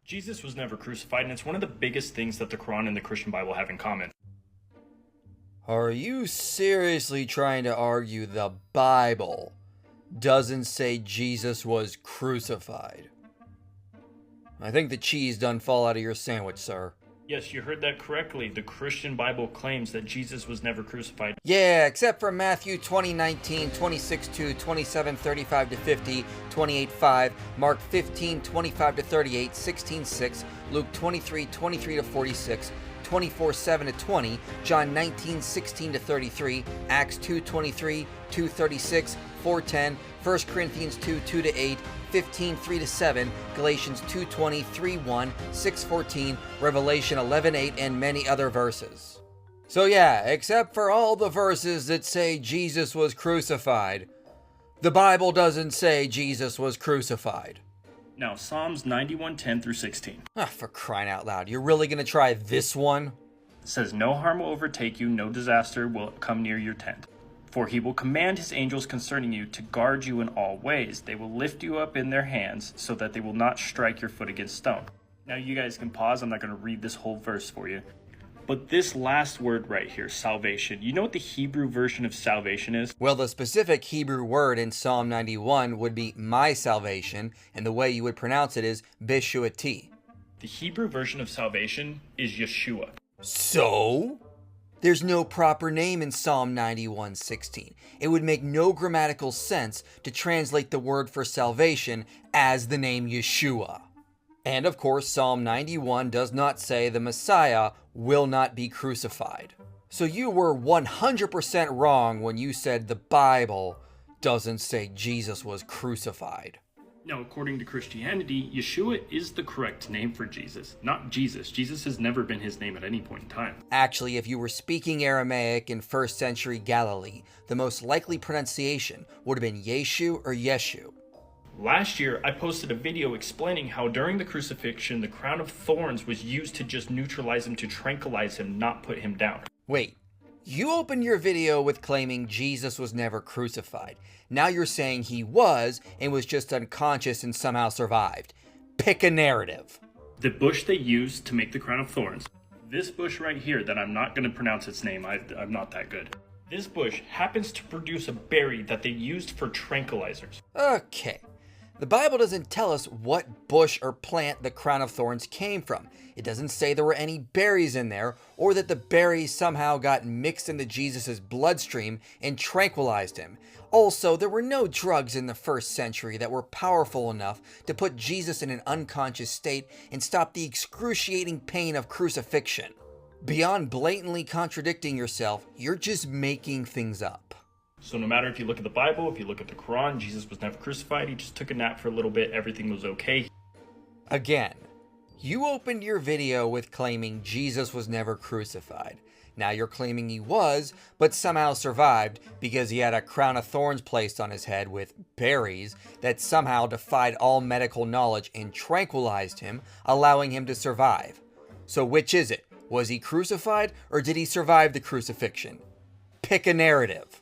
Jesus was never crucified, and it's one of the biggest things that the Quran and the Christian Bible have in common. Are you seriously trying to argue the Bible doesn't say Jesus was crucified? I think the cheese done fall out of your sandwich, sir. Yes, you heard that correctly. The Christian Bible claims that Jesus was never crucified. Yeah, except for Matthew 20:19, 26:2, 27:35-50, 28:5, Mark 15:25-38, 16:6, Luke 23:23-46, 24:7-20, John 19:16-33, Acts 2:23, 2:36, 4:10, 1 Corinthians 2:2-8, 15:3-7, Galatians 2:20, 3:1, 6:14, Revelation 11:8, and many other verses. So yeah, except for all the verses that say Jesus was crucified, the Bible doesn't say Jesus was crucified. Now, Psalms 91:10-16. For crying out loud, you're really gonna try this one? It says, "No harm will overtake you, no disaster will come near your tent. For he will command his angels concerning you to guard you in all ways. They will lift you up in their hands so that they will not strike your foot against stone." Now you guys can pause. I'm not going to read this whole verse for you. But this last word right here, salvation, you know what the Hebrew version of salvation is? Well, the specific Hebrew word in Psalm 91 would be my salvation, and the way you would pronounce it is Beshuati. The Hebrew version of salvation is Yeshua. So? There's no proper name in Psalm 91:16. It would make no grammatical sense to translate the word for salvation as the name Yeshua. And of course, Psalm 91 does not say the Messiah will not be crucified. So you were 100% wrong when you said the Bible doesn't say Jesus was crucified. Now, according to Christianity, Yeshua is the correct name for Jesus, not Jesus. Jesus has never been his name at any point in time. Actually, if you were speaking Aramaic in 1st century Galilee, the most likely pronunciation would have been Yeshu or Yeshu. Last year, I posted a video explaining how during the crucifixion, the crown of thorns was used to just neutralize him, to tranquilize him, not put him down. Wait, you opened your video with claiming Jesus was never crucified. Now you're saying he was and was just unconscious and somehow survived. Pick a narrative. The bush they used to make the crown of thorns, this bush right here that I'm not going to pronounce its name, I'm not that good. This bush happens to produce a berry that they used for tranquilizers. Okay. The Bible doesn't tell us what bush or plant the crown of thorns came from. It doesn't say there were any berries in there, or that the berries somehow got mixed into Jesus' bloodstream and tranquilized him. Also, there were no drugs in the 1st century that were powerful enough to put Jesus in an unconscious state and stop the excruciating pain of crucifixion. Beyond blatantly contradicting yourself, you're just making things up. So no matter if you look at the Bible, if you look at the Quran, Jesus was never crucified. He just took a nap for a little bit. Everything was okay. Again, you opened your video with claiming Jesus was never crucified. Now you're claiming he was, but somehow survived because he had a crown of thorns placed on his head with berries that somehow defied all medical knowledge and tranquilized him, allowing him to survive. So which is it? Was he crucified or did he survive the crucifixion? Pick a narrative.